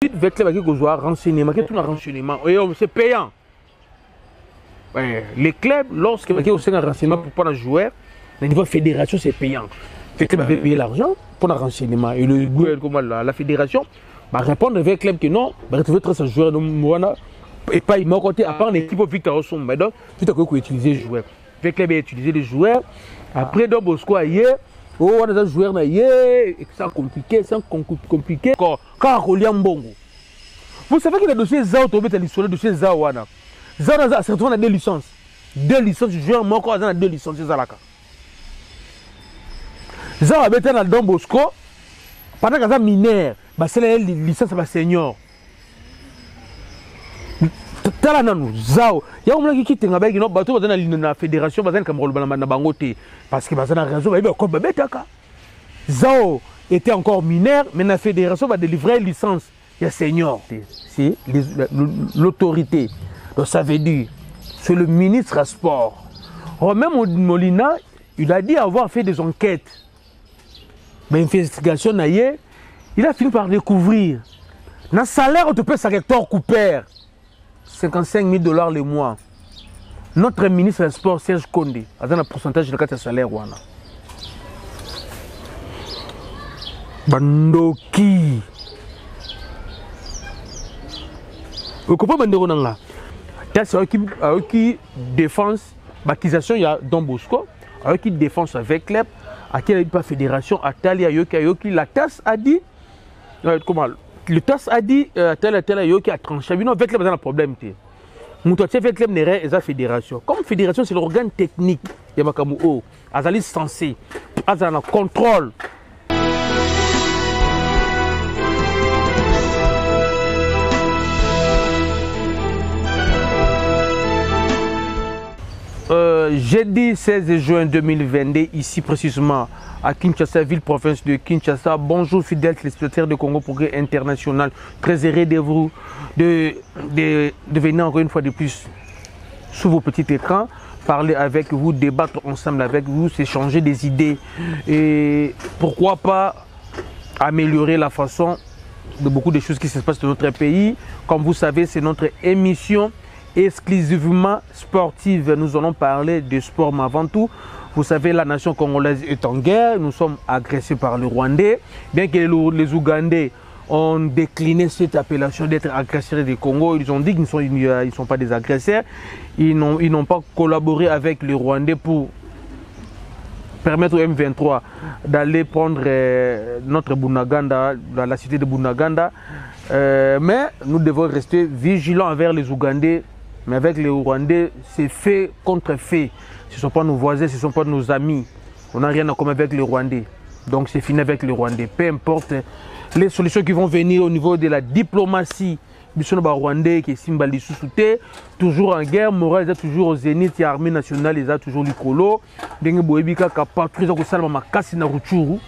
Avec les renseignements, c'est payant. Les clubs, lorsque vous avez un renseignement pour prendre un joueur, au niveau fédération, c'est payant. Les clubs avaient payé l'argent pour un renseignement. Et le gouvernement, la fédération, va répondre avec les clubs que non, va retrouver 300 joueurs. Et pas, il m'a côté, à part l'équipe Victor Osson, mais donc, tout à coup, il utiliser les joueurs. Les clubs ont utilisé les joueurs. Après, dans Bosco, ailleurs, oh, on a des joueurs, c'est compliqué. Quand Rolian Bongo. Vous savez que le dossier Zao, tu as le dossier Zao. Zao a certainement 2 licences. 2 licences, joueur Moko a 2 licences. Zao a été dans Don Bosco. Pendant qu'il y a mineur, c'est la licence de senior. Zao, il y a un qui quitte la fédération parce que Zao était encore mineur, mais la fédération va délivrer une licence. Il y a senior. C'est l'autorité. Donc ça veut dire, c'est le ministre à sport. Romain Molina, il a dit avoir fait des enquêtes. Mais l'investigation, il a fini par découvrir. Dans le salaire, on te paie sa Hector Cooper. 55 000 $ le mois. Notre ministre des Sports, Serge Condé, a un pourcentage de 4 salaires. Bandoki. Vous comprenez Bandoki? C'est qui défense, l'accusation, il y a Don Bosco, qui défense avec club, à qui il n'y a pas fédération, à Talia Yoki, la TAS a dit, comment? Le TAS a dit, tel Yoki a tranché. Non, avec club, il y a un problème. Moutouati avec club n'est pas fédération. Comme fédération, c'est l'organe technique. Il y a un Azali censé, Azali contrôle. Jeudi 16 juin 2022, ici précisément à Kinshasa, ville province de Kinshasa. Bonjour fidèles téléspectateurs de Congo Progrès International. Très heureux de vous de venir encore une fois de plus sous vos petits écrans, parler avec vous, débattre ensemble avec vous, s'échanger des idées et pourquoi pas améliorer la façon de beaucoup de choses qui se passent dans notre pays. Comme vous savez, c'est notre émission exclusivement sportive. Nous allons parler de sport, mais avant tout, vous savez, la nation congolaise est en guerre. Nous sommes agressés par le Rwandais. Bien que les Ougandais ont décliné cette appellation d'être agresseurs du Congo, ils ont dit qu'ils ne sont pas des agresseurs. Ils n'ont pas collaboré avec les Rwandais pour permettre au M23 d'aller prendre notre Bunaganda, la cité de Bunaganda. Mais nous devons rester vigilants envers les Ougandais. Mais avec les Rwandais, c'est fait contre fait. Ce ne sont pas nos voisins, ce ne sont pas nos amis. On n'a rien à commun avec les Rwandais. Donc c'est fini avec les Rwandais. Peu importe les solutions qui vont venir au niveau de la diplomatie. Rwandais qui est Simbali Soussouté, toujours en guerre, Morales est toujours au zénith, il y a l'armée nationale, il y a toujours l'Icolo. Dengue Boebika qui a patrouillé au Salma Makasi na Ruchuru.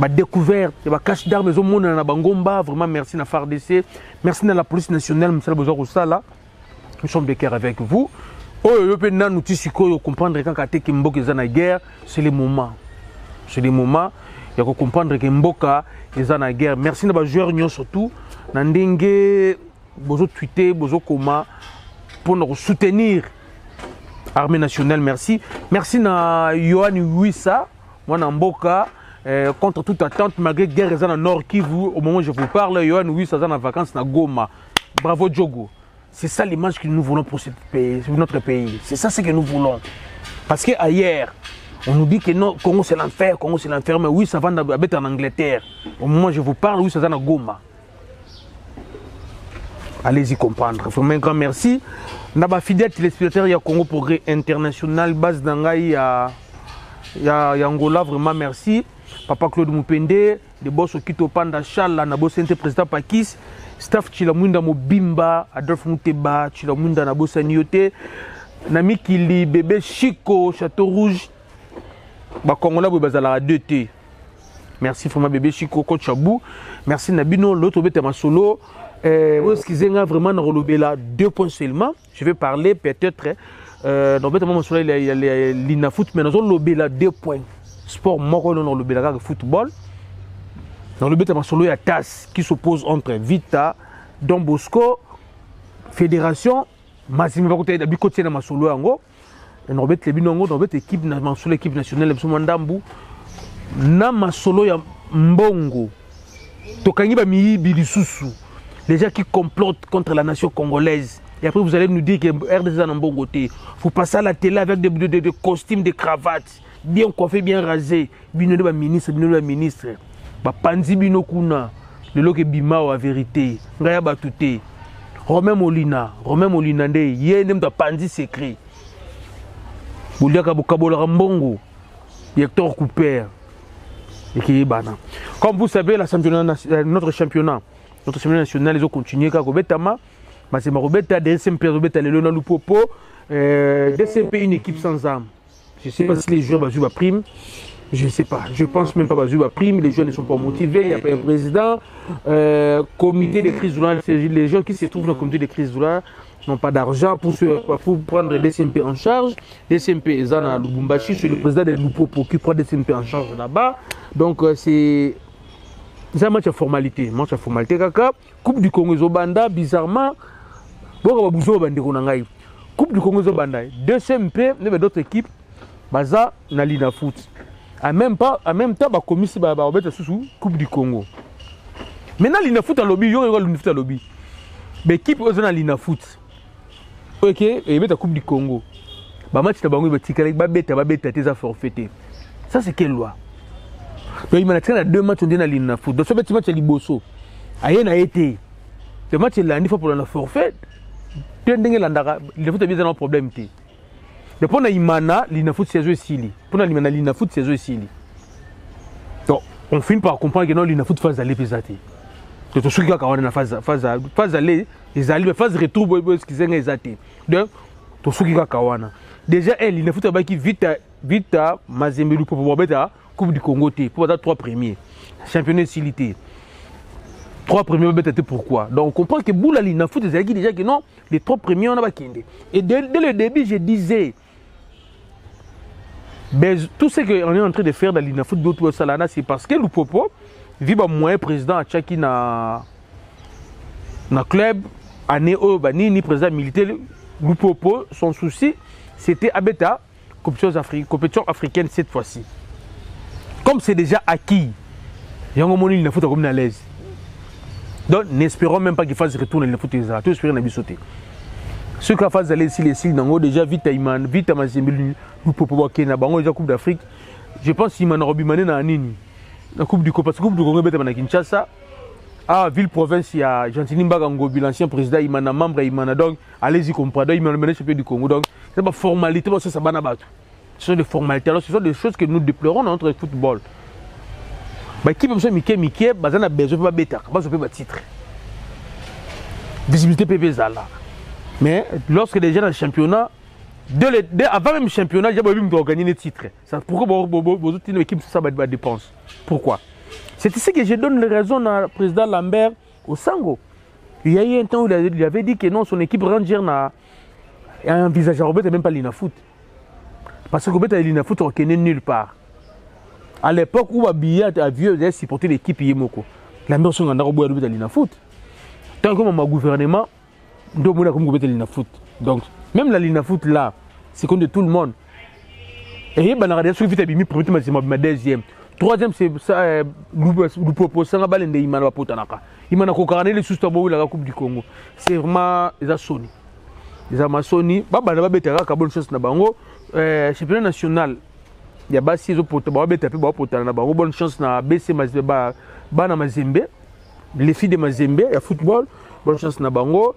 Découverte, il y a cache d'armes au monde na Bangomba. Vraiment merci à FARDC, merci à la police nationale, nous sommes de cœur avec vous. Oh, nous comprendre quand Mboka est en guerre, c'est le moment. C'est le moment. Il faut comprendre que Mboka est en guerre. Merci à les joueurs surtout. Nandenge, bozo tweeter, bozo koma pour nous soutenir l'armée nationale. Merci. Merci à Yohan Wissa, moi Mboka. Contre toute attente, malgré la guerre dans le Nord Kivu, au moment où je vous parle, Yohan Wissa est en vacances à Goma. Bravo Djogo. C'est ça l'image que nous voulons pour notre pays. C'est ça ce que nous voulons. Parce qu'ailleurs, on nous dit que non, Congo c'est l'enfer, mais oui, ça va être en Angleterre. Au moment où je vous parle, oui, ça va à Goma. Allez-y comprendre. Vraiment un grand merci. Naba fidèle téléspectateur, il y a Congo Progrès International, base d'Angaï, il y a Angola, vraiment merci. Papa Claude Moupende, de boss au Kito Panda Chala, Nabo Sente président Pakis. Staff Chilamunda Mobimba, Adolphe Mouteba, Chilamunda Nabo Saniote, Nami Kili, bébé Chico, Château Rouge, Bakongola Bobazala 2T. Merci vraiment bébé Chico, coach Chabou. Merci Nabino, l'autre bête ma solo. Excusez-moi vraiment dans le 2 points seulement. Je vais parler peut-être. Dans le solo il y a l'Inafoot, mais dans le 2 points. Sport, moi, dans le football. Dans le but, il y a TAS qui s'oppose entre Vita, Don Bosco, Fédération, Mazimba côté de côté de Masolo Ango, et Norbert Lebinongo, Norbert équipe nationale de Mandambu, na Masolo ya Mbongo, Tokangi ba mi bilisusu, les gens qui complotent contre la nation congolaise. Et après vous allez nous dire que RDC est en bon côté. Vous passez à la télé avec des costumes, des cravates, bien coiffés, bien rasés. Bino de ministre, bino de ministre. Ba panzi bino kuna, le loke bima wa vérité. Ngaya batute. Romain Molina nde yé nem da panzi secret. Bouliaka bokabola mbongo. Hector Cooper. Et qui est bana. Comme vous savez, notre championnat national, ils ont continué à Robetama. C'est ma Robeta, DSMP, Robeta, le Lona Lupopo. DSMP, une équipe sans âme. Je ne sais pas si les joueurs ont prime. Je ne sais pas. Je pense même pas qu'ils ont prime. Les joueurs ne sont pas motivés. Il n'y a pas un président. Comité de crise, les gens qui se trouvent dans le comité de crise n'ont pas d'argent pour prendre DSMP en charge. DSMP, Zana Lubumbashi, c'est le président de Lupopo qui prend DSMP en charge là-bas. Donc, c'est un match à formalité. Kaka. Coupe du Congo Zobanda, bizarrement, Coupe du Congo Zobanda. DSMP, il y a d'autres équipes, Baza, Nalina Foot. En même temps, la commission va sous Coupe du Congo. Maintenant, Lina Foot à lobby, il y a Lina Foot à lobby. Mais l'équipe est dans Lina Foot. Ok, et il y a la Coupe du Congo. Le match de va forfaité. Ça, c'est quelle loi? Donc, il y a deux matchs dans Lina Foot. Donc, ce match est Liboso. Ayen a été. Le match est là, il faut pour la forfait. Il faut bien un problème. Pour la Imana, Lina Foot, c'est Sili. Pour la Lina Foot, c'est Sili. Donc, on finit par comprendre que non, Lina Foot phase aller pesate. Donc, tout ce qui a phase aller, les alliés, phase retour, ce qu'ils ont exaté. Donc, tout ce qui a kawana. Déjà, Lina Foot a qui Vita, Mazembe, pour Coupe du Congo, pour avoir 3 premiers. Championnat Silité. 3 premiers, pourquoi? Donc on comprend que Boula Lina Foot, déjà que non, les 3 premiers, on a pas kende. Et dès le début, je disais, tout ce qu'on est en train de faire dans Lina Foot, c'est parce que Lupopo vit un moyen président à Tchaki na club, année ni président militaire. Lupopo, son souci, c'était Abeta, compétition africaine cette fois-ci. Comme c'est déjà acquis, il y a un moment où Lina Foot est comme à l'aise. Donc, n'espérons même pas qu'il fasse retour dans le foot. Tout espérons qu'il sauter. Ceux qui font aller ici, les signes, déjà vite à Iman, vite à Mazembe, nous pouvons voir qu'il y a la Coupe d'Afrique. Je pense qu'il y a un Robimane dans la Coupe du Congo. Parce que la Coupe du Congo est à Kinshasa. À Ville-Province, il y a Gentini Mbagango, l'ancien président, il y a un membre, donc allez-y comprendre, il y a le champion du Congo. Donc, c'est pas formalité, c'est ça, ce sont des formalités. Alors, ce sont des choses que nous déplorons dans notre football. Qui peut se Mickey, bazana a besoin de bêta, besoin de titre. Visibilité PPZ là. Mais lorsque les gens dans le championnat, avant même le championnat, j'ai pas gagner les titres. Pourquoi vos autres équipes ça va dépense? Pourquoi? C'est ici que je donne les raisons au président Lambert au Sango. Il y a eu un temps où il avait dit que non, son équipe Ranger n'a envisagé Robert même pas Lina Foot. Parce que Robert et Lina Foot ne connaissent nulle part. À l'époque où Abia a vu supporter l'équipe Yemoko, la meilleure chose qu'on a au Lina Foot. Tant que mon gouvernement, nous avons comme gouvernement Lina Foot. Donc, même la Lina Foot là, c'est comme de tout le monde. Et il y a un premier, ma deuxième. Troisième, c'est le propos, c'est un bal de Imana Potanaka. Imana Kokarane, les sous-tabou, la Coupe du Congo. C'est vraiment les Sony. Les Amazonie, Baba Betera, Kabon Chance Nabango, championnat national. Il y a 6 autres bonne chance na BC Bana Mazembe, les filles de Mazembe, il y a football, bonne chance na bango,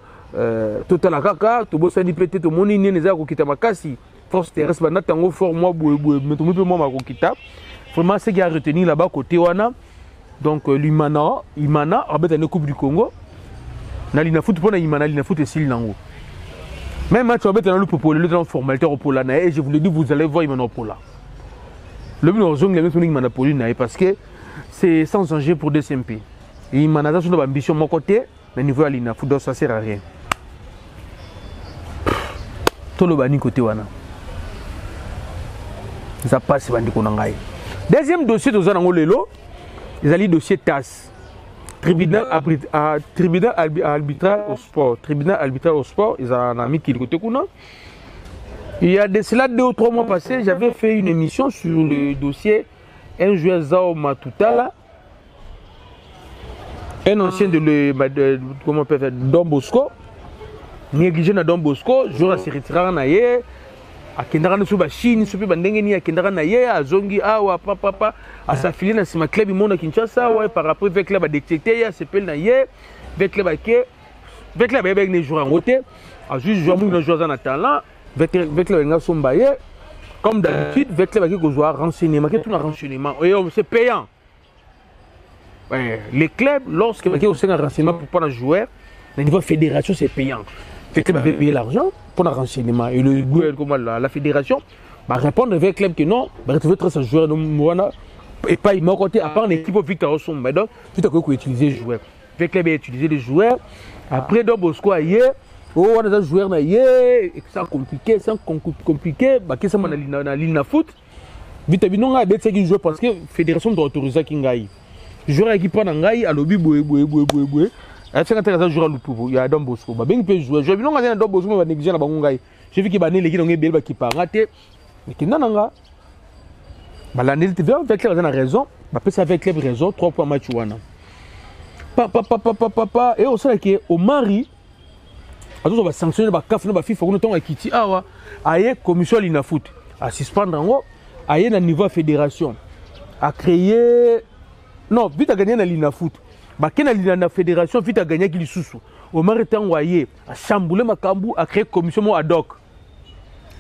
total kaka, to bossa ni pété to moni ni neza ko kita makasi, force terrestre bana tango fort moi moi ma ko kita. Vraiment ce qui a retenu là-bas côté wana. Donc Imana abeta une Coupe du Congo. Na Lina Foot pour na Lina Foot et sil nango. Même match abeta dans le propos le dans formalité au Polana et je vous le dis vous allez voir Imana Pola. Le but de parce que c'est sans danger pour DSMP. Et il m'a une ambition de mon côté, mais niveau de l'Ina Foot, ça ne sert à rien. Tout le bani côté wana. Ça passe bandi konangai. Deuxième dossier de Zanango Lelo, ils allaient dossier TAS. Tribunal arbitral au sport. Tribunal arbitral au sport, ils ont un ami qui est côté Kuna. Il y a de cela 2 ou 3 mois passés, j'avais fait une émission sur le dossier un joueur Zao Matutala, un ancien comment on peut faire, Don Bosco, négligé dans Don Bosco, joueur se retirera na ye, a kendara na suba Chine, subi bandenge ni a kendara na ye, a zongi awa papa, a s'affilier na sima club imona Kinshasa, ouais par rapport avec club a détecté ya s'appelle na ye, avec club avec club avec les joueurs en côté, a juste joueur mon joueur en talent, avec club nga somba ye, comme d'habitude, avec club qui joueur renseignement, qui tout un renseignement, c'est payant. Les clubs, lorsque vous avez un renseignement pour prendre un joueur, au niveau fédération, c'est payant. Le club avait payé l'argent pour un renseignement. Et le gouvernement, la fédération, va répondre avec le club que non, va retrouver un joueur et pas il m'a côté, à part l'équipe Victor Osson. Donc, tout à coup, utiliser les joueurs. Le club a utilisé les joueurs. Après, Don Bosco, hier, on a des joueurs, c'est compliqué, qui sont dans la ligne de foot. Vite, non, il y a des joueurs parce que la fédération doit autoriser à Kingaï. Joueur qui prend un gars à l'objet boué. Elle fait un joueur à l'outou. Il y a Don Bosco. Bah bien peut jouer. Je vais non aller Don Bosco va négliger la bangongaï. J'ai vu qu'il va négliger les gens qui partent. Raté. Mais qui n'en a. Bah la négliger avec la raison. Bah peut ça avec les raisons 3 points match wana. Papa et au sein qui au mari. Alors on va sanctionner ba CAF ba FIFA on ton akiti awa. Aye commission lina foot. À suspendre en haut. Aye na niveau fédération. À créer. Non, vite à gagner dans l'Ina foot. Bah, qui dans la fédération, vite à gagner qui les sous. Au mari envoyé à chambouler Makambu à créer commission ad hoc.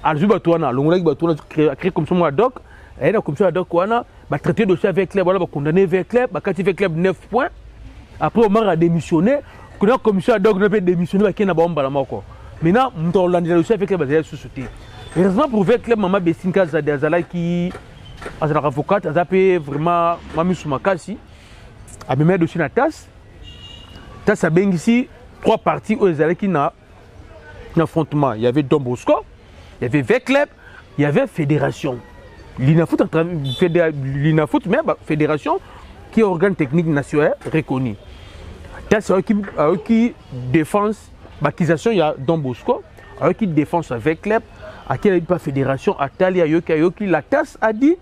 À Zubatouana, l'onglet Batouana a créé commission ad hoc. Et la commission ad hoc, on a traité dossier avec club, voilà, condamné avec club, quand il fait club 9 points. Après, Omar a démissionné. Quand la commission ad hoc n'a pas démissionné, qui n'a pas encore. Maintenant, on a le dossier avec club, à société. Heureusement pour le club, Maman Bessinka Zadazala qui. As la avocate, as appelé vraiment Mami Soumakasi, a mis dossier na TAS. TAS a bien ici 3 parties où ils allaient qui n'a affrontement. Il y avait Don Bosco, il y avait Vecleb, il y avait Fédération. L'INAFoot, mais Fédération qui est organe technique national reconnu. TAS a qui défense, l'accusation il y a Don Bosco, a qui défense avec Vecleb, à qui il n'y a pas Fédération, à Talia Yoki, la TAS a dit.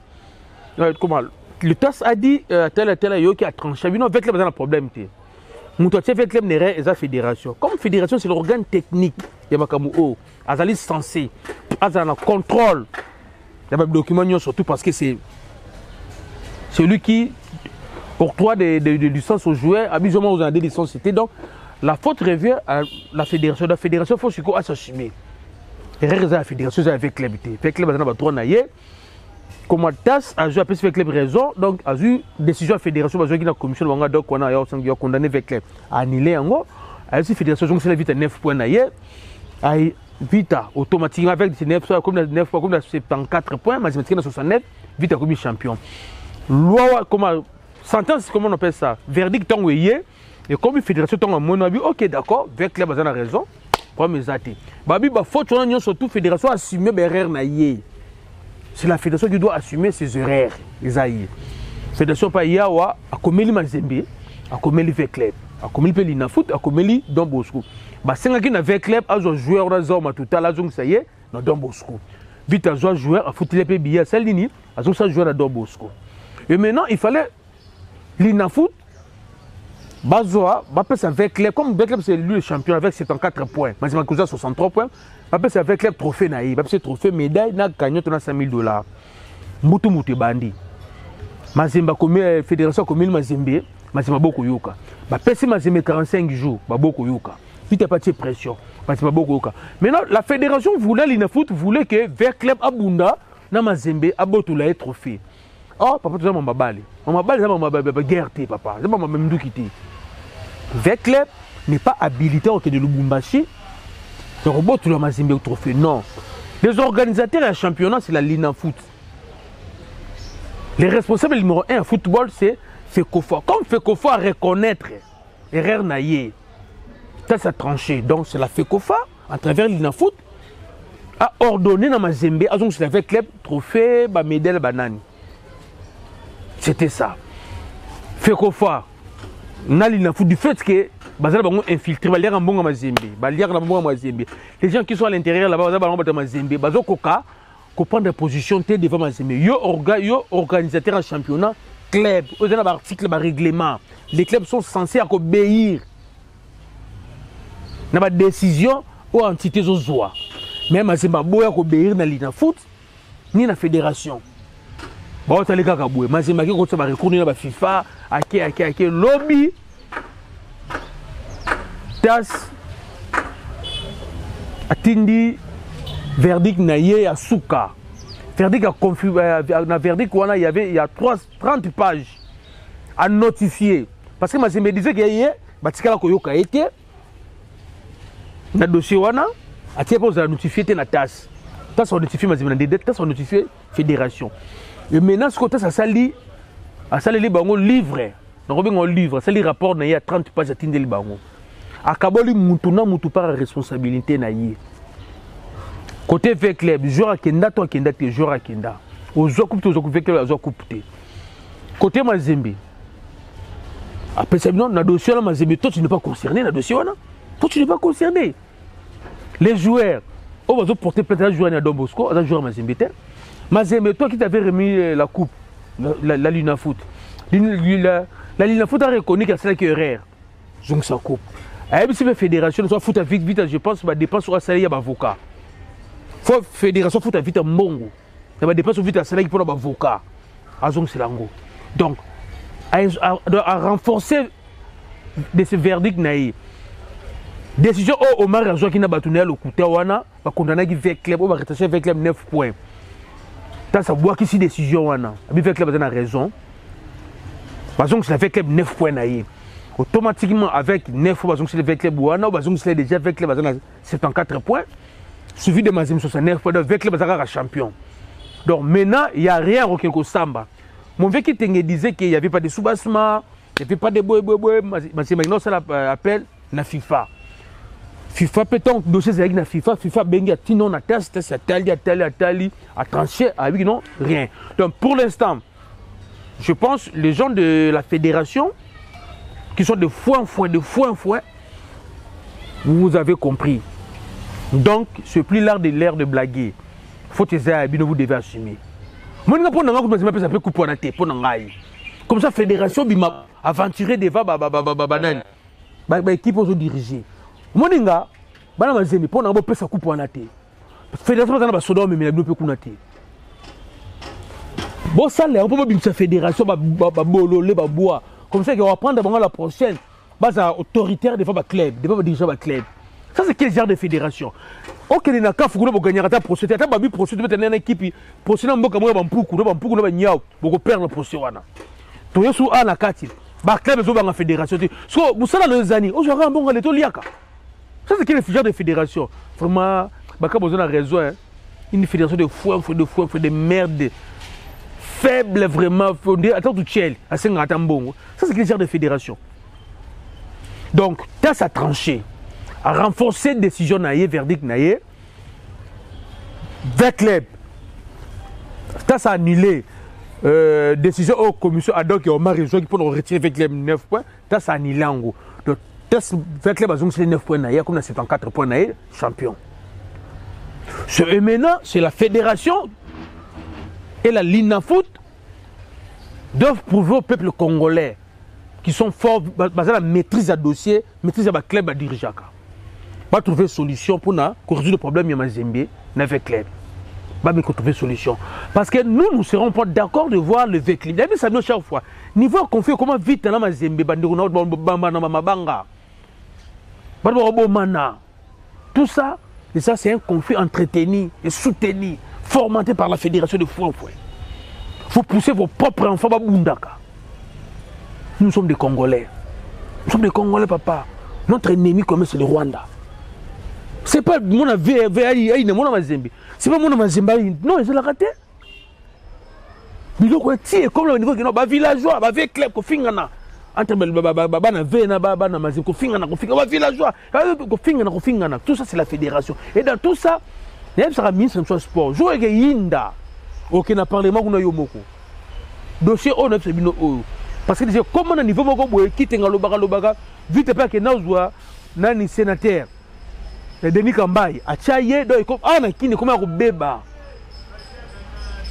Comment le TAS a dit tel qui a tranché. Non, avec le problème. Nous avons fait la fédération. Comme fédération, c'est l'organe technique. Il y a un censé. Il y a un contrôle. Il y a un document surtout parce que c'est celui qui octroie des licences aux joueurs, habituellement aux des licences. Donc, la faute revient à la fédération. La fédération, il faut s'assumer. La fédération, c'est avec club. Avec club, il y a trois naïers. Comme TAS a joué avec les raisons, donc a eu décision de la fédération, parce que la commission de Wanga a condamné avec les annulé en gros. A eu fédération, donc c'est la vite à 9 points d'ailleurs. A eu vite automatiquement avec ces 9 points, comme 9 points, comme 74 points, mathématiquement 69, vite à comme champion. Loi, comment, sentence, comment on appelle ça? Verdict, tant que et comme la fédération, tant que mon avis, ok, d'accord, avec les bazar a raison, pour mes athées. Babi, faute, on a surtout fédération assumer l'erreur naïe. C'est la fédération qui doit assumer ses erreurs. La fédération pas yawa a commis Mazembe, a commis le club, a commis le Linafoot, a commis Don Bosco. Bah c'est là qui n'a fait club, a joué au Razor tout à l'heure, ça y est, dans Don Bosco. Vite à jouer à foutre les billets à Salini, a joué à Don Bosco. Et maintenant il fallait Linafoot, Bazoa, c'est avec club, comme Beckleb c'est lui le champion avec 74 points, Mazembe 63 points. C'est avec le trophée naïf, c'est trophée médaille, n'a gagné $5,000. Moutou bandi. Mazembe comme fédération comme Mazembe, Mazembe beaucoup yoka. Pesi Mazembe 45 jours, beaucoup yoka. Vite pas de pression, Mazembe beaucoup yoka. Maintenant la fédération voulait l'Inafoot voulait que vers club Abunda na Mazembe abotoula le trophée. Oh papa tu as mon babali. Mon babali c'est ma guerre papa. C'est ma même doukité. Vers club n'est pas habilité au de Lubumbashi. Le robot, tu l'as Mazembe au trophée. Non. Les organisateurs du championnat, c'est la Linafoot. Les responsables numéro 1 en football, c'est FECOFA. Comme FECOFA à reconnaître l'erreur naïe, ça a tranché. Donc, c'est la FECOFA, à travers Linafoot, a ordonné dans Mazembe, à donc c'est avec club, trophée, médaille, banane. C'était ça. Fekofa nali na foot du fait que bazala bango infiltré balia en bonga mazembe balia na bonga mazembe les gens qui sont à l'intérieur là-bas bazala bango mazembe bazo koka ko prendre position té devant mazembe yo organisateur en championnat club aux articles ba règlement les clubs sont censés obéir na ba décision ou entité zo zoa mais mazembe boya ko obéir na lina foot ni na fédération bon tali kaka boye mazembe ki ko tsa ba recours na ba FIFA ake lobby tas atindi verdict na ye ya suka verdict a confus na verdict wana il y a 30 pages à notifier parce que mazembe disait que ye batikala ko yoka été na dossier wana atie pour notifier te na tas on notifie mazembe na tas on notifier fédération et maintenant ce côté ça sali a sali bango livre donc on livre sali rapport na ya 30 pages atindeli bango akaboli mutu na mutu par responsabilité na ye côté V club joueur akenda to akenda te joueur akenda ozo coupe to V club ozo coupe te côté mazembe après ça non na dossier la mazembe toi tu n'es pas concerné na dossier wana toi tu n'es pas concerné les joueurs on va porter plainte à joueur na Don Bosco à joueur mazembe te mazembe toi qui t'avais remis la coupe la Lina Foot. La Lina Foot a reconnu qu'elle c'est erreur. Donc ça coupe. Si la fédération soit foot à vite, je pense que dépense sur un salaire d'avocat. Faut fédération foot à vite à mongo. Ça va dépenser vite à salaire pour l'avocat. Donc c'est l'ango. Donc à renforcer de ce verdict naïf. Décision au Omar Azouaki n'a pas tourné le coup de wana, va condamner qui fait club, on va retacher avec club 9 points. Ça voit qu'ici décision wana avec club a raison parce que c'est avec club 9 points naïf automatiquement avec 9 fois parce que c'est avec club wana parce que c'est déjà avec club 74 points suivi de mazem 69 points avec club a champion donc maintenant il y a rien au Kenko Samba mon vieux qui disait qu'il y avait pas de soubassement il y avait pas de boy maintenant ça l'appelle na FIFA peut-on dossier avec la FIFA bengi tino na test atali a tranché avec non rien. Donc pour l'instant je pense les gens de la fédération qui sont de fois en fois vous avez compris. Donc c'est plus l'art de blaguer. Faut que vous devez assumer. Moi pour nanga ko ça peut couper na té pour ngai. Comme ça fédération bima aventurer devant banane. Ba équipe aux diriger. Moninga bana mazembe pona bo pesa coupe wana te fédération bazana ba soda mais na pe kuna te bon ça là on peut bimisa fédération ba bololé ba bois comme ça qu'on va prendre la prochaine base autoritaire devant ba club devant dirigeant ba club ça c'est quel genre de fédération OK na ka fukuno bo gagner ta procédure ta ba bi procédure betana na équipe procédure mboka moya ba mpuku na ba nyao boko perdre procédure wana to yesu ana kati ba club zo ba nga fédération te so musala les années on jouera mbonga le to liaka. Ça c'est quel genre de fédération? Vraiment, Baka besoin de raison. Hein? Une fédération de foin, de merde. Faible vraiment. Attends tout ciel. Ça c'est quel genre de fédération? Donc, TAS a tranché. A renforcé la décision naïe, verdict naïe. Vers club. TAS a annulé. Décision aux commissions ad hoc et au Marie-Jo qui peuvent retirer avec les 9 points. TAS a annulé en gros. Test avec les 9 points naïe, comme 74 points naïe, champion. Et maintenant, c'est la fédération et la Lina Foot doivent prouver au peuple congolais qui sont forts, basés la maîtrise à dossier, maîtrise à club à diriger. Pas trouver solution pour résoudre le problème Yamazembe avec club. Pas trouver solution. Parce que nous ne serons pas d'accord de voir le V-Club. D'ailleurs, ça nous chaque fois. Niveau conflit, comment vite dans Mazembe, Banga. Tout ça, et ça c'est un conflit entretenu et soutenu, formaté par la fédération de Fouan. Vous poussez vos propres enfants à Bundaka. Nous sommes des Congolais. Nous sommes des Congolais, papa. Notre ennemi commun c'est le Rwanda. C'est pas mon c'est pas mon Mazembe. Non, ils ont la raté. Comme le niveau qui est villageois, avec club, entre tout ça c'est la fédération et dans tout ça il y a un ministre de sport jouer Yinda aucun parlement qu'on a eu beaucoup dossier on a fait parce que déjà comme on a niveau moko boye kitenga lobaka vite pas que nazwa nani sénateur le Denis Kambaye achaye do ana kini comme ko beba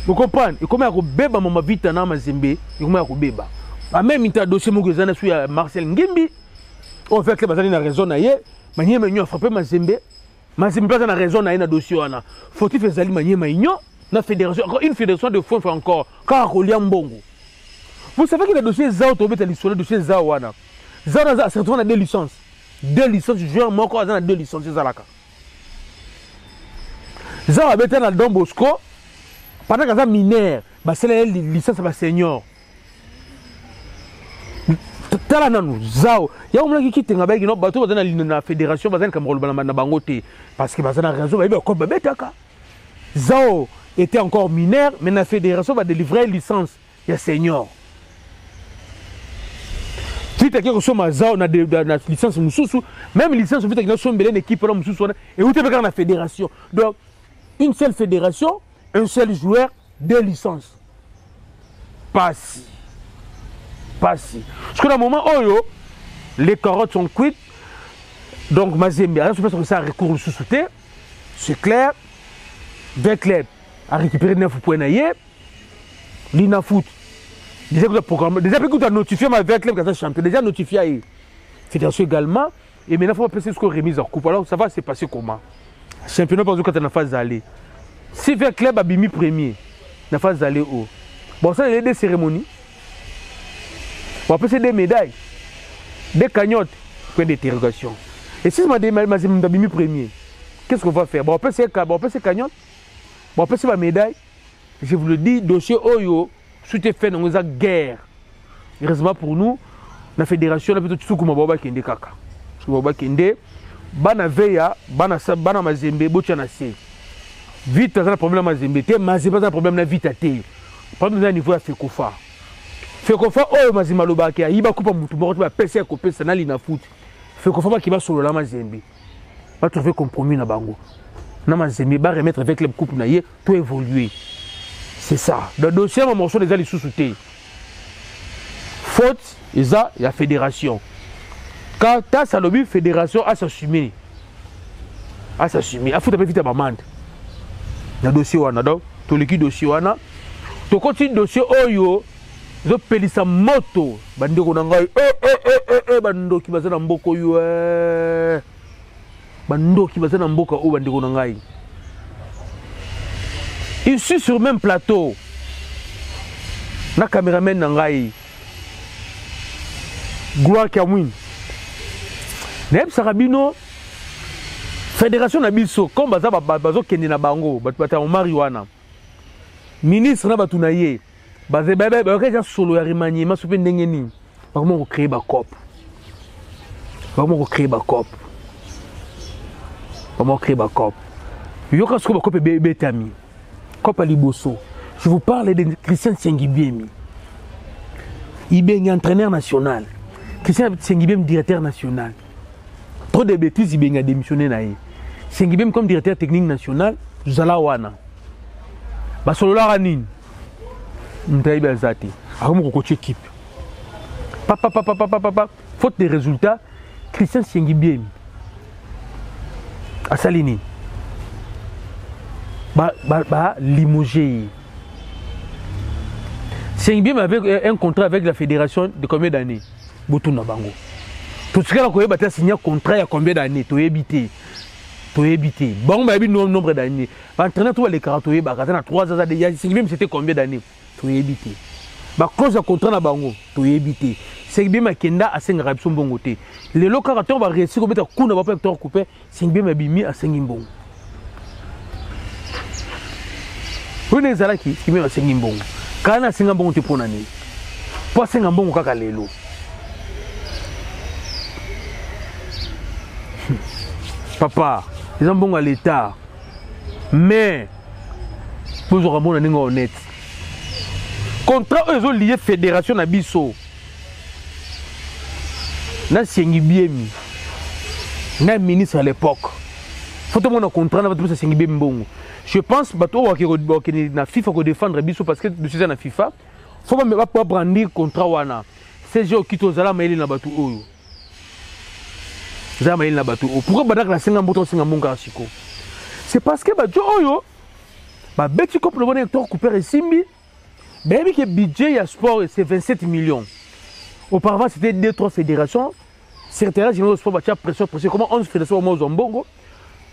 vous comprenez et comme ko beba mama vite na mazembe et comme ko beba a même ita dossier moko zana sur Marcel Ngimbi on fait que bazali na raison na ye manyema nyo frappé mazembe pas na raison na dossier wana faut-il faire zali manyema nyo na fédération encore une fédération de fonds encore car Rolia Mbongo. Vous savez que le dossier Zao Tobet le dossier Zao wana. Zao a certainement 2 licences. 2 licences joueurs mon corps a 2 licences Zalaka. Zao a été dans Don Bosco pendant que ça mineur, bah c'est la licence ba senior. Tala nanu Zao, ya omla ki kitenga ba kino bato bazana na fédération bazana Cameroun na bango te parce que bazana raison ba ko betaka. Zao était encore mineur, mais la fédération va délivrer une licence. Il y a senior. Si tu as une licence, même licence, tu as une équipe et où tu as la fédération. Donc, une seule fédération, un seul joueur, 2 licences. Pas si. Parce que dans le moment où les carottes sont cuites, donc Mazembe, je pense que ça recourt sous sauté, c'est clair. 20 clubs a récupéré 9 points naïe, l'INA Foot. Déjà que tu as notifié ma 20 clubs qui sont champion, déjà notifié la fédération également, et maintenant il faut passer ce qu'on remise en coupe. Alors ça va se passer comment? Championnat par exemple quand on a phase d'aller. Si 20 clubs a mis premier, la phase d'aller haut. Bon, ça il y a des cérémonies. On va passer des médailles, des cagnottes, point d'interrogation. Et si je m'ai mis premier, qu'est-ce qu'on va faire? Bon, on peut passer cagnotte. Bon, après, c'est ma médaille. Je vous le dis, dossier Oyo, tout est fait dans une guerre. Heureusement pour nous, la fédération, la petite soukouma baba kende kaka. Baba kende, bana veya, bana mazembe, bochana se. Vite, ça a un problème mazembe. Mazembe, ça a un problème na vite à te. Problème na niveau à Fekofa. Fekofa, oh, mazembe lobake, il va couper mutu, il va passer à couper, ça n'a l'ina foot. Fekofa, qui va solo la mazembe. Va trouver compromis na bango. Namazembe va remettre avec le couple naïe pour évoluer. C'est ça. Le dossier, ma morceau des alliés sous-soutés. Faute, il y a la fédération. Quand tu as sa lobby, fédération a s'assumer. A s'assumer. A foutre vite à ma mande. Le dossier, wana donc. Tout le dossier, wana. Tu continues le dossier, oyo. Je pèle sa moto. Bande konangai. Bando qui va se n'amboko yo. Bando qui va se n'amboka ou bande konangai. Ici sur le même plateau, na caméraman nangai, Gloire Kamwin, Neb Sarabino, Fédération Nabiso, comme bazo kendi na bango, bata marijuana, ministre na batunaye, bazé bébé, baza solo ya remanié, ma soupe ndengeni, comment créer ba cop, comment créer ba cop, comment créer ba cop, yoka soko ba cop bébé tami. Kopa Liboso. Je vous parle de Christian Sengibiemi. Il est entraîneur national. Christian Sengibiemi, directeur national. Trop de bêtises, il est démissionné. Sengibiemi comme directeur technique national, Zalawana. Basolola Ranin. Mtaï Belzati. Arum coach équipe. Papa. Faute de résultats, Christian Sengibiemi. À Salini. Limogé. Sengibiemi avait un contrat avec la fédération de combien d'années? Boutouna Bango. Tout ce qu'il a signé un contrat il y a combien d'années? Tu as évité. Bon, mais il y a un nombre d'années. L'entraîneur, tu as les caractères, il y a 3 ans. Sengibiemi, c'était combien d'années? Tu as évité. Cause de contrat na Bango, tu as évité. Sengibiemi, Kenda a 5 rabis bon côté. Les locataires vont réussir à mettre un coup de papier pour couper. Sengibiemi a mis à 5 bon. Vous n'avez pas qui m'a fait un bon. Quand on a 5 bon, tu prends un année. Pas 5 bon, on a lelo. Papa, ils sont bons à l'état. Mais, vous aurez un bon année honnête. Contrat, ils ont lié fédération à Bisso. Na Sengibiemi. Na ministre à l'époque. Faut que mon contrat n'a pas de Sengibiemi bon. Je pense que na FIFA ko défendre biso parce que je suis na FIFA. Faut pas brandir contrat wana. CG Okito Zala Maïli Nabatou Oyo. Zala Maïli Nabatou Oyo. Pourquoi Badak la Senga Mboto Senga Monga Siko? C'est parce que Badjo Oyo, Beti Kop le bon Hector Cooper et Simbi, Baby que budget à sport c'est 27 millions. Auparavant c'était 2-3 fédérations. Secrétaire général du sport Batia pression. Comment 11 fédérations au Mozambique.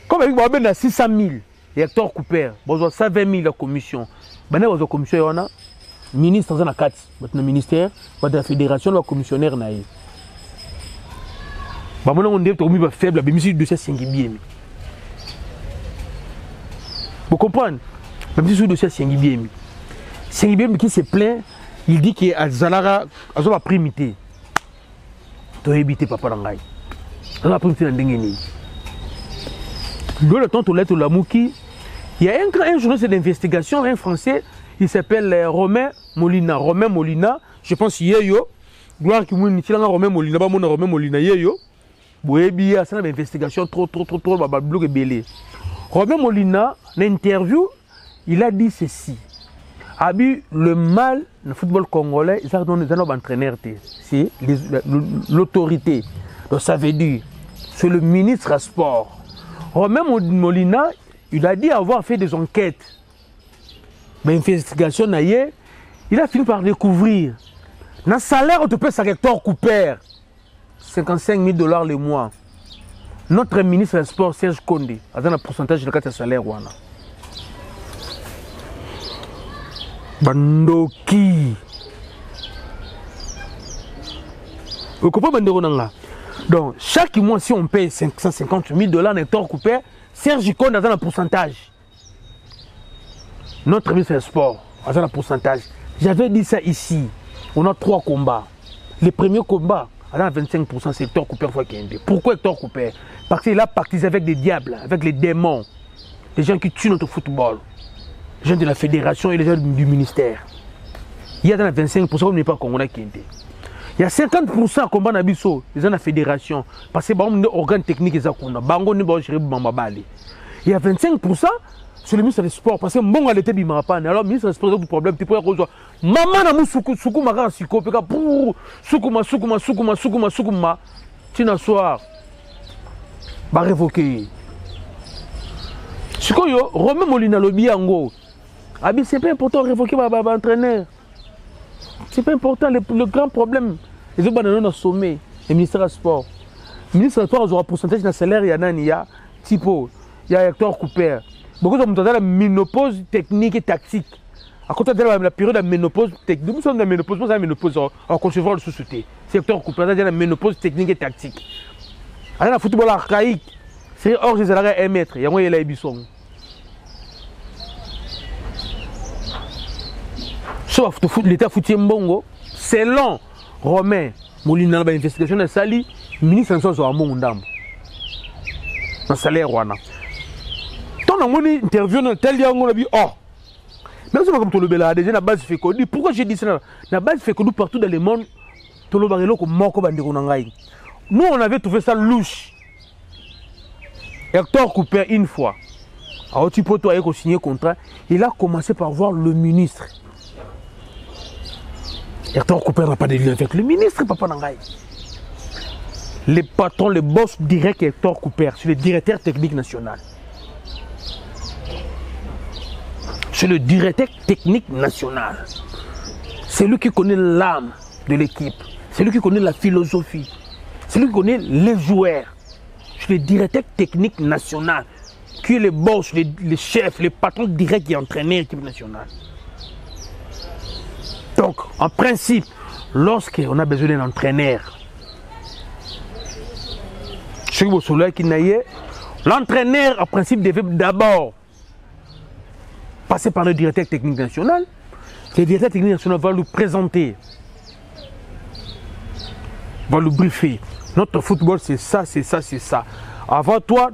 Comme avec Babel à 600 000. Hector Cooper, bon 120 000 la commission. Bana la commission yana ministre dans la 4, maintenant ministère, la fédération la commissionnaire naïe. Bah moi on dit que on faible, mais monsieur de ça 5 bien. Vous comprenez? Même si de ça 5 bien. 5 bien qui se plaint, il dit que Azalara a la primité. Tu as évité papa Rangai. La primité dans Dengeni. Le temps de lettre la Mouki. Il y a un journaliste d'investigation, un français, il s'appelle Romain Molina. Romain Molina, je pense Yeyo. Gloire qui m'a dit Romain Molina, pas mon Romain Molina Yeyo. Boébi, c'est une investigation trop, blog et belé. Romain Molina, l'interview, il a dit ceci. Abi, le mal dans le football congolais, ils ont donné un entraîneur, c'est l'autorité. Donc ça veut dire, c'est le ministre à sport. Romain Molina, il a dit avoir fait des enquêtes. Mais investigation, il a fini par découvrir. Dans le salaire, on te paie ça Hector Cooper. 55 000 $ le mois. Notre ministre des Sports, Serge Condé, a un pourcentage de le salaire. Bandoki. Vous comprenez, Bandoki? Donc, chaque mois, si on paye 550 000 $ à Hector Cooper, Serge Condé a un pourcentage. Notre ministre des Sports a un pourcentage. J'avais dit ça ici. On a 3 combats. Le premier combat, à 25%, c'est Hector Cooper. Pourquoi Hector Cooper? Parce qu'il a partisé avec des diables, avec les démons. Les gens qui tuent notre football. Les gens de la fédération et les gens du ministère. Il y a dans 25%, on n'est pas congolais qui est. Il y a 50% à combat Nabiso, les gens de la fédération. Parce que les organes techniques, il y a 25%. C'est le ministre des Sports, parce que mon gars était bimarapan. Alors, le ministre des Sports, il y a des problèmes. Tu peux rejoindre. Maman n'a pas soukou mara siko. Soukouma. Tina soir. Va révoquer. Siko yo, Romain Molina lobi ango. Abi, c'est pas important de révoquer ma entraîneur. C'est pas important. Le grand problème, les autres ont sommet. Le ministère des Sports. Le ministre des Sports aura un pourcentage de salaire. Il y a Nania, Tipo, il y a Hector Cooper. Beaucoup de gens ont la ménopause technique et tactique. À côté de la période de ménopause technique, nous sommes dans la ménopause, nous sommes dans la ménopause en concevoir le sous-souté. C'est Hector Cooper, il y a la ménopause technique et tactique. Alors, le football archaïque, c'est hors des arrêts 1 mètre. Il y a moyen de l'ébisson. Sauf l'état football mbongo, selon Romain Molina, l'investigation de Sali, le ministre de l'Institut de Mondam. Dans le salaire, on a une interview dans tel dia on a dit oh même si comme tout le bela déjà la base fait que pourquoi j'ai dit ça la base fait que nous partout dans le monde tout le barilo comme moko bandiko nangai nous on avait trouvé ça louche. Hector Cooper une fois alors tu peux toi aller signer contrat il a commencé par voir le ministre. Hector Cooper n'a pas de lien avec le ministre papa nangai. Les patrons les boss direct Hector Cooper c'est le directeur technique national. C'est le directeur technique national. C'est lui qui connaît l'âme de l'équipe. C'est lui qui connaît la philosophie. C'est lui qui connaît les joueurs. C'est le directeur technique national. Qui est le boss, les chefs, les patrons directs qui entraînent l'équipe nationale. Donc, en principe, lorsqu'on a besoin d'un entraîneur, l'entraîneur, en principe, devait d'abord passer par le directeur technique national. Le directeur technique national va lui présenter, va lui briefer. Notre football, c'est ça, c'est ça, c'est ça. Avant toi,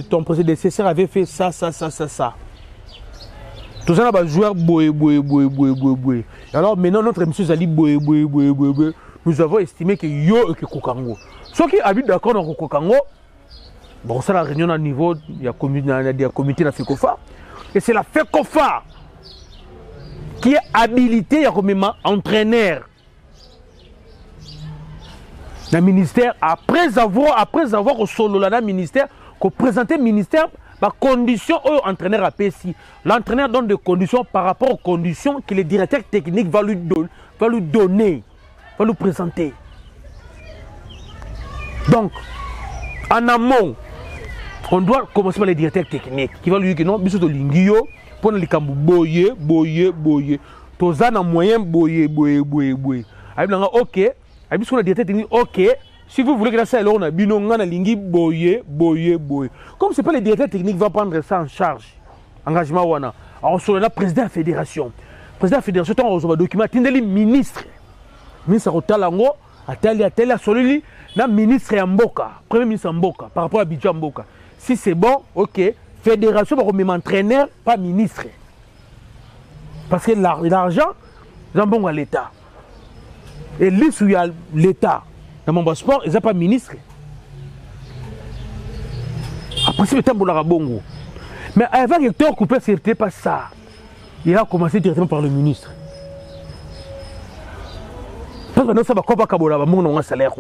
ton prédécesseur avait fait ça, ça, ça, ça, ça. Tout ça, va jouer boué. Alors maintenant, notre monsieur Zali boué. Nous avons estimé que yo et que Kokango. Ceux qui habitent d'accord dans Kokango, bon, ça la réunion à niveau, il y a un comité de la FECOFA. Et c'est la FECOFA qui est habilitée à comme entraîneur. le ministère, après avoir au solo là, le ministère, qu'on présentait le ministère, les conditions aux entraîneurs à PSI. L'entraîneur donne des conditions par rapport aux conditions que le directeur technique va lui donner, va lui présenter. Donc, en amont, on doit commencer par les directeurs techniques qui va lui dire que non, biso to lingio, pour le kambu boye. Tozana moyen boye. Ok, abiso le directeur technique, ok. Si vous voulez que ça alors on a binonga na lingi boye. Comme c'est pas le directeur technique va prendre ça en charge. Engagement wana. Alors sur le président de la fédération. Président de la fédération on reçoit document tindeli ministre. Ministre Rotalango, atali solili na ministre ya mboka, premier ministre mboka par rapport à budget mboka. Si c'est bon, OK, fédération va même entraîneur, pas ministre. Parce que l'argent, c'est bon à l'État. Et l'issue il y a l'État. Dans mon sport, ils n'ont pas ministre. Après, c'est le temps pour la bongo. Mais avant que Hector Couper, ce n'était pas ça. Il a commencé directement par le ministre. Parce que maintenant, ça va quoi pas mon salaire.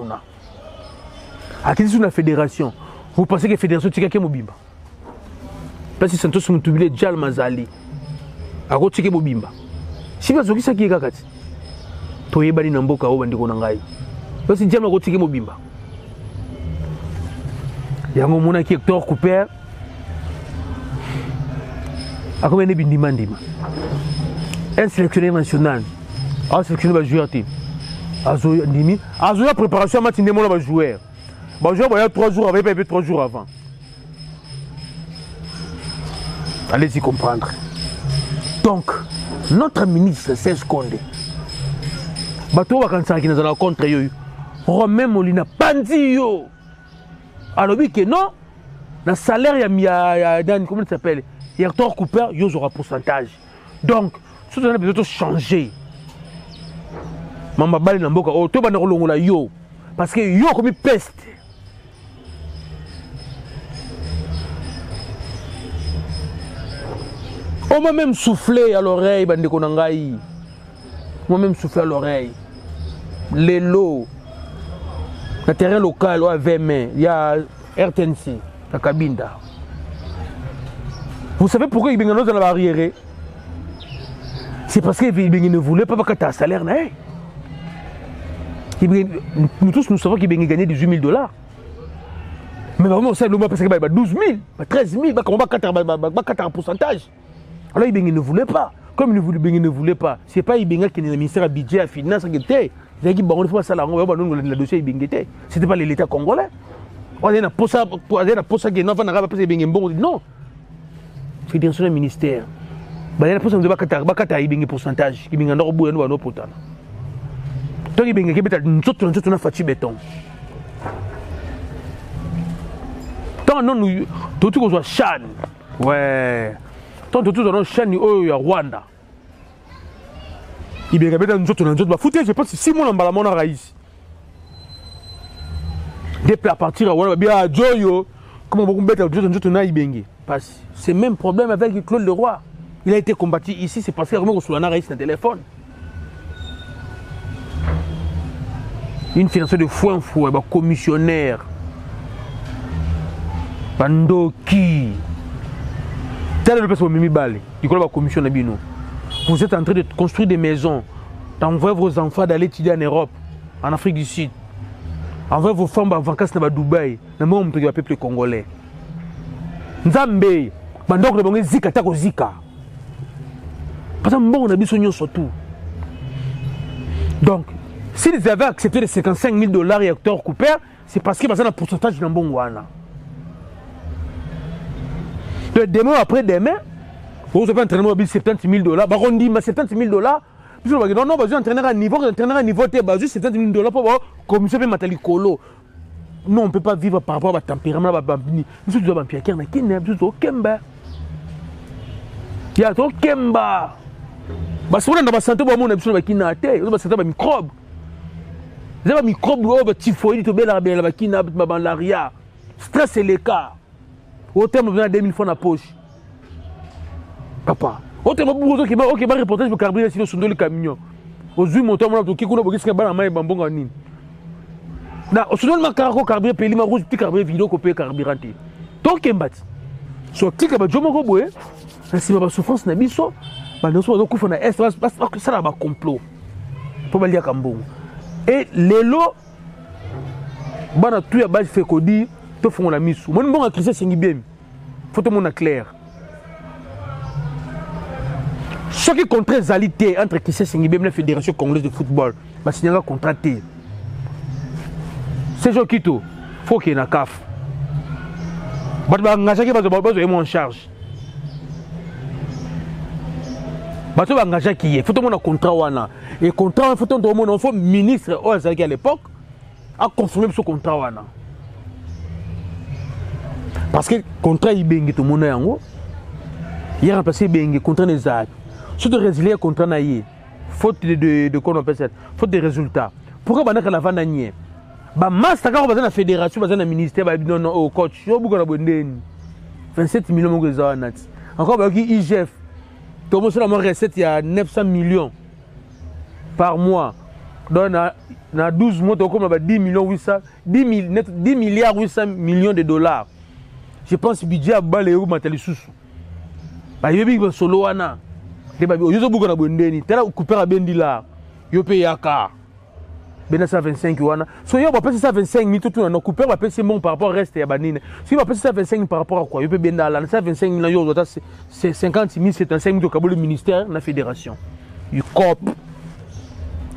À qui sur la fédération, vous pensez que la fédération est quelqu'un mobimba? Parce que Santos Moutoubile, Djal Mazali. À quoi tu es mobimba? Si vous avez ça qui est kakati, tu es bani namboka ou bandi konangai. Parce que Djal Mazali est mobimba. Il y a un moment qui est Hector Couper. À combien de bindima? Un sélectionneur national. Un sélectionneur de joueur team. Azoya préparation à matinée mon va jouer. Bon joueur il y a 3 jours avec 3 jours avant. Allez-y comprendre. Donc notre ministre Serge Condé. Bato wa kansa qui nous contre yo. Romain Molina pandi yo. Alors oui que non. Le salaire ya Dan comment il s'appelle? Hector Couper yo aura pourcentage. Donc tout on a besoin de changer. Mama bali na mboka o to bana kolongola yo parce que yo comme peste. On m'a même soufflé à l'oreille bande konangai. On m'a même soufflé à l'oreille. Les lots. Le terrain local au AVM, il y a RTNC, la Cabinda. Vous savez pourquoi ils viennent dans la barrière? C'est parce qu'ils ne voulaient pas que tu aies un salaire. Nous tous nous savons qu'il va gagner 18 000 $. Mais vraiment, on sait parce qu'il va 12 000, 13 000, comment va 4 pourcentage. Alors il ne voulait pas. Comme il ne voulait pas, ce n'est pas il qui est le ministère du budget, à finance, qui était. Il a dit bon, il faut ça là, on va nous le dossier il c'était pas l'État congolais. On a pour ça que non, on n'a pas passé bon. Non. Fédération du ministère. Il y a pour ça que il pourcentage qui vient dans le bout de nos potans. Donc il y a une fatigué béton. Tant non nous tout qu'on soit Chan. Ouais. Tant tout dans Chan il y a Rwanda. Il y a une autre foutre je pense 6 mois en balamona raïs. Depuis à partir à Rwanda bien Joyo comment beaucoup mettre d'autres na ibenge. Parce c'est le même problème avec Claude Leroy. Il a été combattu ici c'est parce qu'il y a sur la raïs dans téléphone. Une financière de fouin, commissionnaire, Bandoki, tel le personne Mimi Bale, du coup la commission Nabino. Vous êtes en train de construire des maisons, d'envoyer vos enfants d'aller étudier en Europe, en Afrique du Sud, envoyer vos femmes en vacances à Dubaï, dans le monde du peuple congolais. Nzambe, Bandok le bon Zika tako Zika. Parce que bon on a besoin surtout. Donc s'ils avaient accepté les 55 000 $ et Hector Couper, c'est parce qu'il y a un pourcentage dans le bon Wana. Demain après demain, vous avez un entraînement de 70 000 $. On dit 70 000 $. Non, non, vous avez un entraîneur à niveau, c'est 70 000 $ pour voir comme ça peut mettre colo. Non, on ne peut pas vivre par rapport à votre tempérament. Nous sommes en Pierre, mais qui n'est pas au Kemba. Il y a au Kemba. Parce qu'on a la santé, on a besoin de santé, microbe. Vous avez un microbe, typhoïde, malaria. Stress, c'est le cas. Au terme, vous avez 2000 francs dans la poche. Papa. Au terme, vous avez un reportage pour carburant sur le camion. Aux yeux, mon temps, qui est un peu de Na osonol makarako carburant peli ma rouge petit carburant vidéo ko pe carburant te. Donc embati. So tika ba jomo ko boye. Na sima ba souffrance na biso. Ba no so ko fona est parce que ça là ba complot. Pour ba lia kambongo. Et lelo bana tout ya base fait ko di to fon la misu. Mon bon Christian sengi bien. Faut tout monde clair. Ce qui contrat zalité entre Christian sengi bien la Fédération congolaise de football. Ba signer un contrat té. C'est jo kito. Faut qu'il y ait na CAF. Ba engagé ba en charge. Ba to engagé qui est. Faut tout monde contrat wana. Et contrat faut tout monde faut ministre au à l'époque a confirmé ce contrat wana. Parce que le contrat est bien, tout le monde il a remplacé bien contrat des arts. Surtout résilier le contrat naïe. Faute de quoi on appelle ça? Faute de résultats. Pourquoi on a la vanne? Bah master quand on va dans la fédération, on va dans le ministère, bah non au coach, yo beaucoup na bondeni. 27 millions de euros. Encore bah qui IGF. Tout le monde a une recette il y a 900 millions par mois. Donc na 12 mois on comme 10 millions 800 10 milliards 800 millions de dollars. Je pense que le budget a balé ou matali susu. Ba yebi ba solo wana. De ba yo zo buko na bondeni. Tela couper a bendi là. Yo pe yaka. Bena 125 wana. So yo ba pesa 125 mi tout na couper ba pesa bon par rapport au reste ya banine. Si ba pesa 125 par rapport à quoi? Yo pe benda là 125 na yo zo c'est 50 000 75 000 ka le ministère na fédération. Yo cop.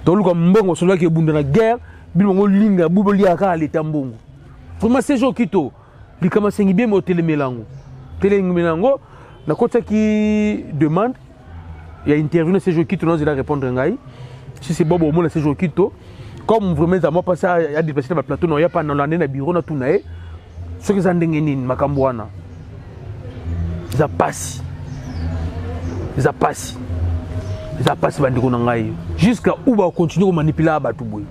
Donc comme mbongo solo ki bunda na guerre, bilongo linga buboli yaka l'état mbongo. Vraiment c'est jo kito. Il commence à bien au télémélango. Télémélango, na côté qui demande, il y a intervenu ces jours qui nous il a répondre ngai. Si c'est bon au moins ces jours qui comme vraiment ça moi passé à dépasser le plateau non il y a pas dans l'année na bureau na tout naé. Ce que ça ndengeni makambwana. Ça passe. Ça passe. Ça passe bandiko na ngai. Jusqu'à où va continuer à manipuler abatu boy.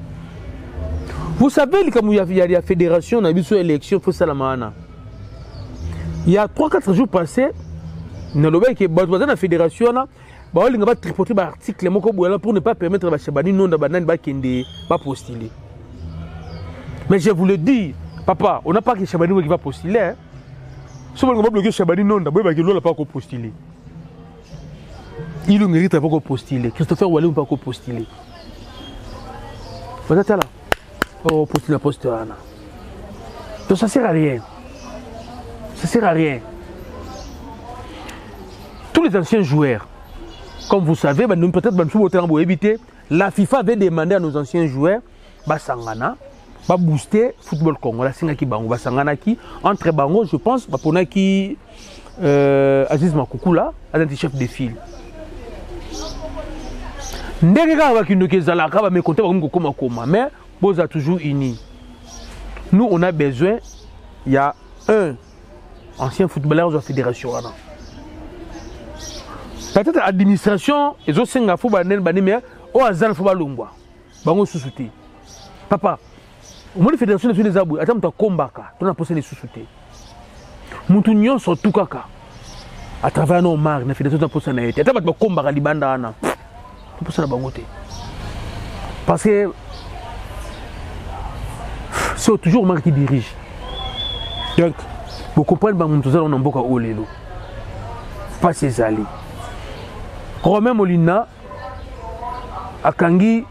Vous savez, comme il y a la fédération, on a vu sur l'élection, il faut ça la maana. Il y a 3-4 jours passés, dans la fédération, on a tripoté l'article pour ne pas permettre à Chabani non de postuler. Mais je vous le dis, papa, on n'a pas que Chabani qui va postuler. Si on va bloquer Chabani non, d'abord il ne va pas postuler. Il ne mérite pas postuler. Christopher Wallé ne va pas postuler. Vous êtes là? Oh, postuler la poste. Donc ça ne sert à rien. Ça ne sert à rien. Tous les anciens joueurs, comme vous savez, peut-être la FIFA avait demandé à nos anciens joueurs de booster le football congolais. Entre Bango, je pense, pour Aziz Makoukou là, un chef de file. Mais Boz a toujours uni. Nous, on a besoin, il y a un ancien footballeur de la fédération. Peut-être l'administration, ils ont 5 fois, mais au hasard, il faut balongwa. Bango sous-souté. Papa, moi, la fédération des abous, attends, tu as combat, tu as posé les sous-soutés. Moutounion sont tout caca. À travers nos marques, la fédération a posé les attends, tu as combat à Libanda. Tu as posé la bangote. Parce que c'est toujours moi qui dirige. Donc, vous comprenez que nous avons beaucoup de choses. Pas ces alliés. Romain Molina a Kangi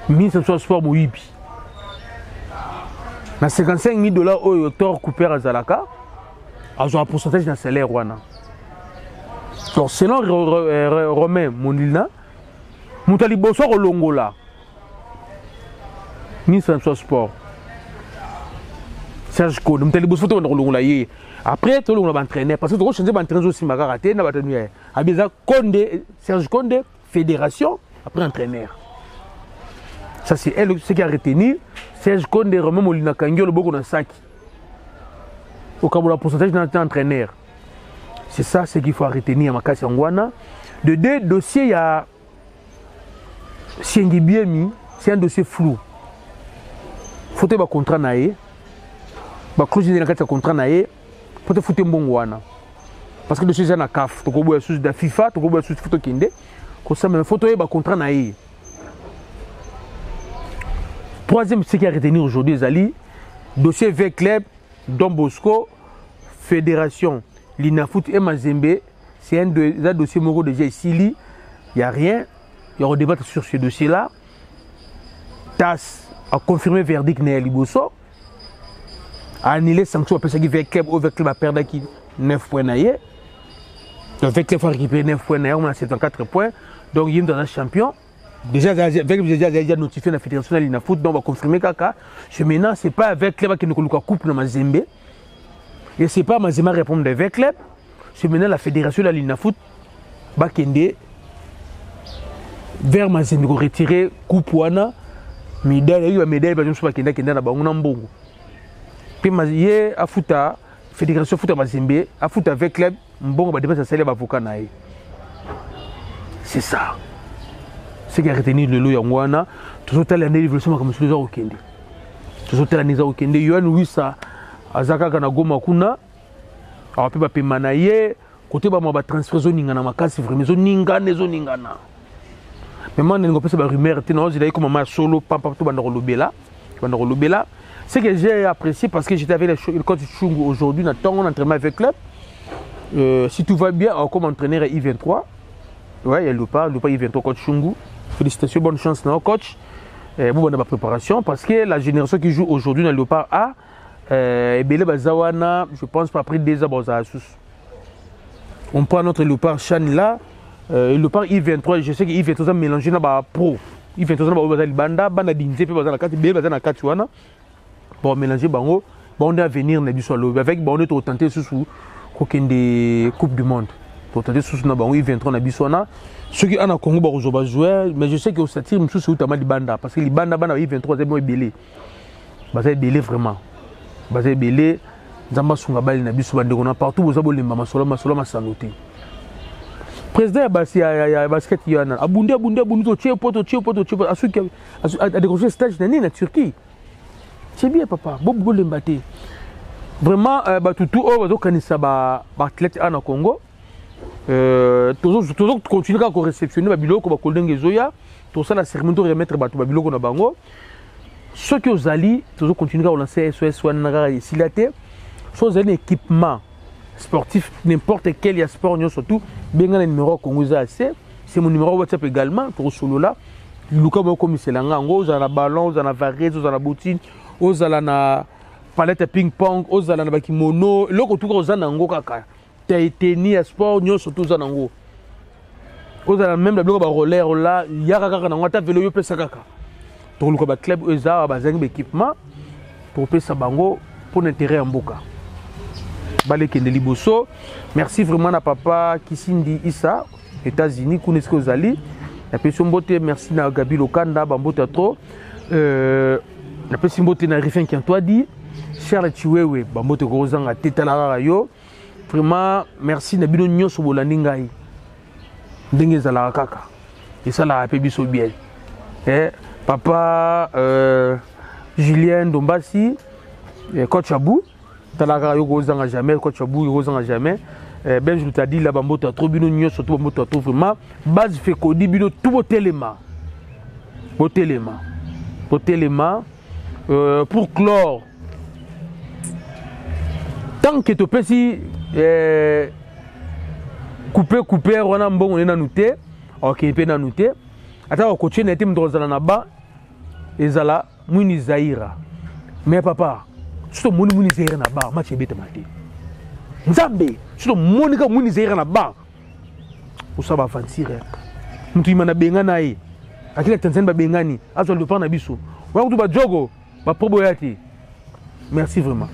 1500 sports Moïbi. Dans 55 000 $, au docteur Cooper à Zalaka, a un pourcentage de salaire. Donc, selon Romain Molina, Moutali Bosso au Longola. 1500 sports. Serge Konde, Moutali Bosso au Longola. Après, tout le monde va entraîner. Parce que tout le monde va entraîner aussi. Serge Konde, fédération, après entraîneur. Ça, c'est elle ce qui a retenu. Serge Konde, Romain Molina Kangio, le Boko Nasaki. Au cas où le pourcentage d'entraîneur. C'est ça ce qu'il faut retenir à Makassi Angwana. De deux dossiers, il y a Siengi Biemi, c'est un dossier flou. Il faut que le contrat naïe. La clause de contrat naïe. Il faut que le contrat naïe. Parce que le dossier est na CAF. Il faut que le de FIFA, il faut que le photo kinde. Comme ça, il faut que le contrat naïe. Troisième, ce qui a retenu aujourd'hui, Zali, dossier V Club, Don Bosco, Fédération, Linafoot et Mazembe. C'est un dossier Moro déjà ici. Il n'y a rien. Il y aura débat sur ce dossier-là. TAS a confirmé le verdict Néa Liboso. A annulé les sanctions parce que V Club a perdu 9 points. Donc V Club a récupéré 9 points. On a 74 points. Donc il est dans un champion. Déjà, déjà notifié la Fédération de Linafoot. Donc on va confirmer Kaka. Maintenant, ce n'est pas avec Club qui nous coupe dans Mazembe. Et ce n'est pas Mazembe qui répond de V Club. C'est maintenant la Fédération de Linafoot va vers Mazembe pour retirer coupe wana médaille je ne sais pas qui na bango mbongo puis mazie afuta Fédération futa Mazembe afuta avec club mbongo ba dépense ça les avocat na ye. C'est ça ce qui a retenu le lot yangwana toujours telle année l'évolution comme sur au kende toujours telle année au kende yoan wisa azaka kana goma kuna a pe ba pemana ye côté ba ma transfert zone ngana makasi vraiment zone ningana. Mais moi, je ne sais pas si rumeur, je comme maman solo, papa, tout le ce que j'ai apprécié parce que j'étais avec le coach Chungu aujourd'hui, on a entraînement avec le club. Si tout va bien, comme entraîneur I23, ouais, il y a le pas I23 coach Chungu. Félicitations, bonne chance, non, coach. Bon, on a ma préparation parce que la génération qui joue aujourd'hui dans le Léopard A, Bele Bazawana, je pense pas après 2 ans, on prend notre Léopard Chan là. Le par I23, je sais que I23 a mélangé na ba pro. I23 na ba bazali banda dinze pe bazana kati be bazana kati wana. Bon mélanger bango, bon on est à venir na biso lobe avec bon on est tenté sous kokende Coupe du monde. Pour tenter sous na bango I23 na biso wana. Ceux qui en Congo ba rozoba jouer, mais je sais que au satire msou c'est utama di banda parce que li banda I23 c'est bon belé. Bazali belé vraiment. Bazali belé nzamba sunga bali na biso bande kona partout bozabo lemba masolo masanoté. Président ya basket yana abundi to tche poto asuki a décroché stage na Turquie. C'est bien papa, bobo lembate. Vraiment batutu o bazo kanisa ba athlète en Congo. Toujours continuer à réceptionner ba biloko ba koldenge zoya, tout ça la cérémonie de remettre batu ba biloko na bango. Ceux qui aux alliés, toujours continuer à lancer SOS wana silate. Chose un équipement sportif, n'importe quel sport, surtout, bien le numéro Congo c'est mon numéro WhatsApp également, pour solo là. Luka comme c'est l'anga, on a la ballon, on a la varese, on a la boutine, on a la palette ping-pong, on a la kimono, l'autre tout on a nango kaka. Tennis, sport, surtout on a nango. On a même la bloc roller là, il y a kaka nango, ta vélo pe sakaka. Donc le club on a bazang équipement pour pe sabango pour l'intérêt en boka. Balekende Liboso, merci vraiment à papa Kisindi Issa, États-Unis, Kounesko Zali. La personne beauté, merci à Gabi Lokanda, Bambota trop. La personne beauté na Rifin qui toi dit, Charles Chiwewe, Bambote Rozanga, Tétalara Rayo. Vraiment, merci à Bino Nyo Sobolaningai. Dengue Zala Kaka. Et ça l'a appelé Biso bien. Papa Julien Dombassi, coach Abou. Talaka yo kozanga jamais coach Abou yo kozanga jamais ben je t'ai dit là bambota trop bino nyo surtout bambota trop vraiment base fait kodi bino tout botelema pour clore tant que tu peux si couper on a bon on est na noté OK pe na noté ata ko coacher na été mdozala na ba ezala muni zaira mais papa surtout moni zera na ba match ebete mate nzambe surtout monika moni zera na ba usaba avancer mutu imana benga na ye akila Tanzania ba bengani azo le prendre na biso wa kutu ba jogo ba probo yati merci vraiment.